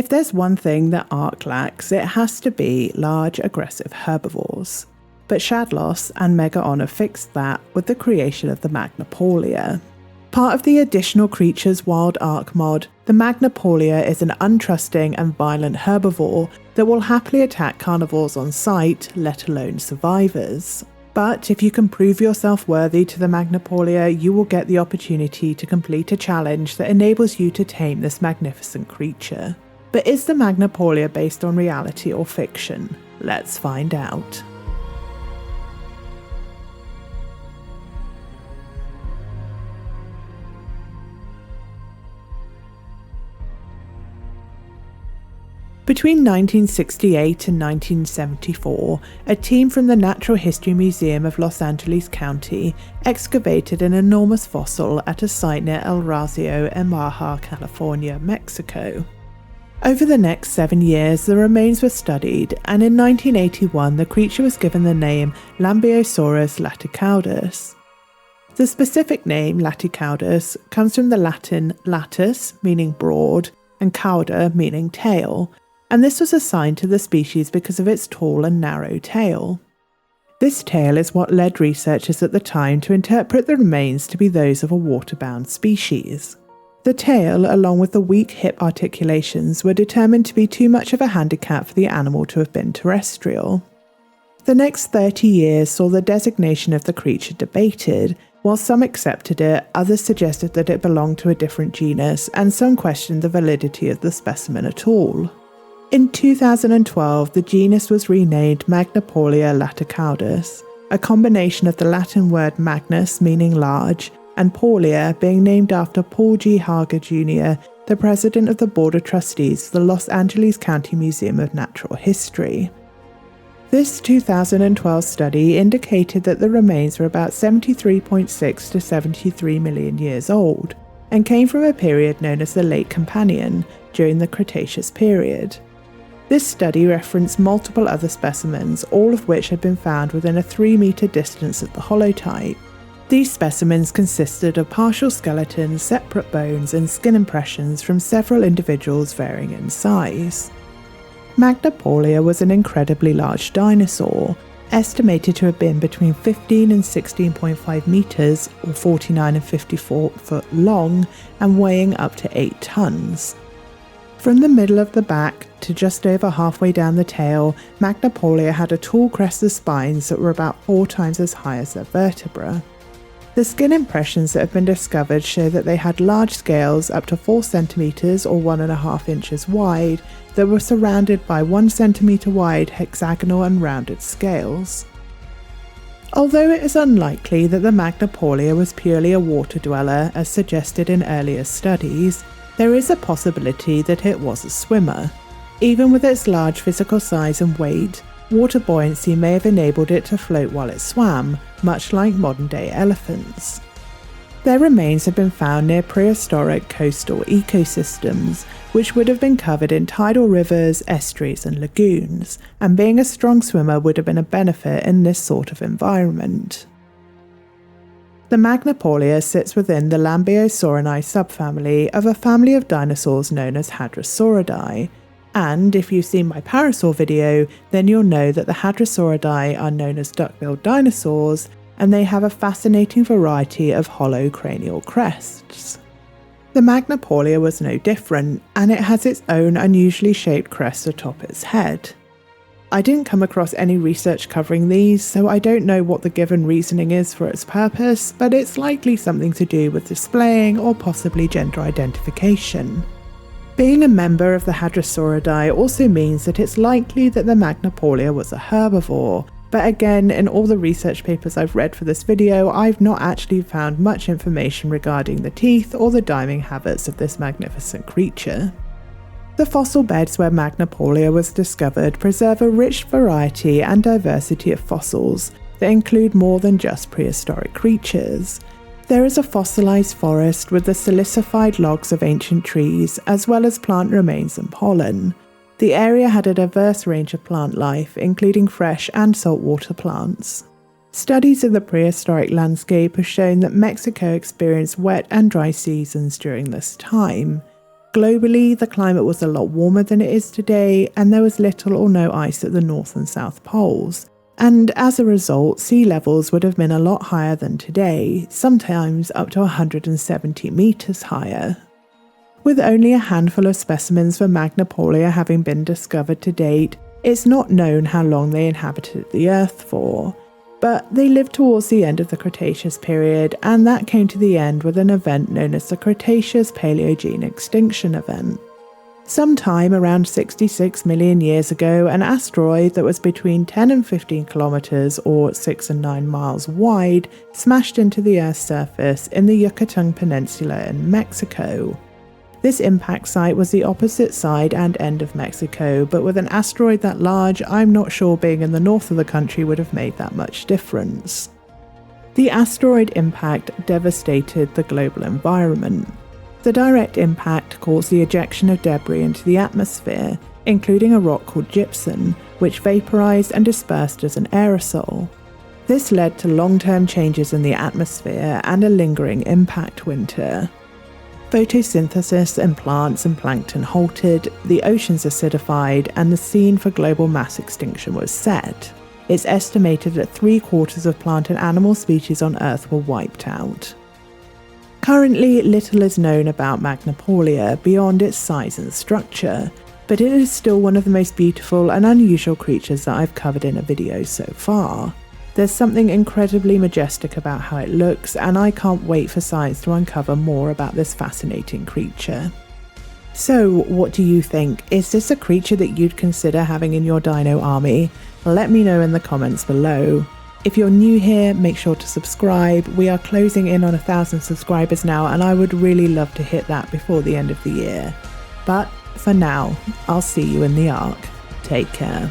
If there's one thing that ARK lacks, it has to be large, aggressive herbivores. But Shadloss and Megaon have fixed that with the creation of the Magnapaulia. Part of the Additional Creatures Wild ARK mod, the Magnapaulia is an untrusting and violent herbivore that will happily attack carnivores on sight, let alone survivors. But if you can prove yourself worthy to the Magnapaulia, you will get the opportunity to complete a challenge that enables you to tame this magnificent creature. But is the Magnapaulia based on reality or fiction? Let's find out. Between 1968 and 1974, a team from the Natural History Museum of Los Angeles County excavated an enormous fossil at a site near El Racio in Baja California, Mexico. Over the next 7 years, the remains were studied, and in 1981 the creature was given the name Lambeosaurus laticaudus. The specific name laticaudus comes from the Latin latus, meaning broad, and cauda, meaning tail, and this was assigned to the species because of its tall and narrow tail. This tail is what led researchers at the time to interpret the remains to be those of a water-bound species. The tail, along with the weak hip articulations, were determined to be too much of a handicap for the animal to have been terrestrial. The next 30 years saw the designation of the creature debated. While some accepted it, others suggested that it belonged to a different genus, and some questioned the validity of the specimen at all. In 2012, the genus was renamed Magnapaulia laticaudus, a combination of the Latin word magnus, meaning large, and Paulia being named after Paul G. Hager Jr., the president of the Board of Trustees of the Los Angeles County Museum of Natural History. This 2012 study indicated that the remains were about 73.6 to 73 million years old, and came from a period known as the Late Companion, during the Cretaceous period. This study referenced multiple other specimens, all of which had been found within a 3-meter distance of the holotype. These specimens consisted of partial skeletons, separate bones, and skin impressions from several individuals varying in size. Magnapaulia was an incredibly large dinosaur, estimated to have been between 15 and 16.5 meters, or 49 and 54 foot long, and weighing up to 8 tons. From the middle of the back to just over halfway down the tail, Magnapaulia had a tall crest of spines that were about 4 times as high as their vertebra. The skin impressions that have been discovered show that they had large scales up to 4 centimeters or 1.5 inches wide that were surrounded by 1 centimeter wide hexagonal and rounded scales. Although it is unlikely that the Magnapaulia was purely a water dweller as suggested in earlier studies, there is a possibility that it was a swimmer. Even with its large physical size and weight, water buoyancy may have enabled it to float while it swam, much like modern-day elephants. Their remains have been found near prehistoric coastal ecosystems, which would have been covered in tidal rivers, estuaries and lagoons, and being a strong swimmer would have been a benefit in this sort of environment. The Magnapaulia sits within the Lambeosaurinae subfamily of a family of dinosaurs known as Hadrosauridae, and if you've seen my Parasaur video, then you'll know that the Hadrosauridae are known as duck-billed dinosaurs, and they have a fascinating variety of hollow cranial crests. The Magnapaulia was no different, and it has its own unusually shaped crest atop its head. I didn't come across any research covering these, so I don't know what the given reasoning is for its purpose, but it's likely something to do with displaying or possibly gender identification. Being a member of the Hadrosauridae also means that it's likely that the Magnapaulia was a herbivore, but again, in all the research papers I've read for this video, I've not actually found much information regarding the teeth or the diving habits of this magnificent creature. The fossil beds where Magnapaulia was discovered preserve a rich variety and diversity of fossils that include more than just prehistoric creatures. There is a fossilized forest with the silicified logs of ancient trees, as well as plant remains and pollen. The area had a diverse range of plant life, including fresh and saltwater plants. Studies of the prehistoric landscape have shown that Mexico experienced wet and dry seasons during this time. Globally, the climate was a lot warmer than it is today, and there was little or no ice at the North and South poles. And as a result, sea levels would have been a lot higher than today, sometimes up to 170 metres higher. With only a handful of specimens for Magnapaulia having been discovered to date, it's not known how long they inhabited the Earth for. But they lived towards the end of the Cretaceous period, and that came to the end with an event known as the Cretaceous Paleogene Extinction Event. Sometime around 66 million years ago, an asteroid that was between 10 and 15 kilometers or 6 and 9 miles wide smashed into the Earth's surface in the Yucatan Peninsula in Mexico. This impact site was the opposite side and end of Mexico, but with an asteroid that large, I'm not sure being in the north of the country would have made that much difference. The asteroid impact devastated the global environment. The direct impact caused the ejection of debris into the atmosphere, including a rock called gypsum, which vaporized and dispersed as an aerosol. This led to long-term changes in the atmosphere and a lingering impact winter. Photosynthesis in plants and plankton halted, the oceans acidified, and the scene for global mass extinction was set. It's estimated that 3/4 of plant and animal species on Earth were wiped out. Currently, little is known about Magnapaulia beyond its size and structure, but it is still one of the most beautiful and unusual creatures that I've covered in a video so far. There's something incredibly majestic about how it looks, and I can't wait for science to uncover more about this fascinating creature. So, what do you think? Is this a creature that you'd consider having in your dino army? Let me know in the comments below. If you're new here, make sure to subscribe. We are closing in on 1,000 subscribers now, and I would really love to hit that before the end of the year. But for now, I'll see you in the ARK. Take care.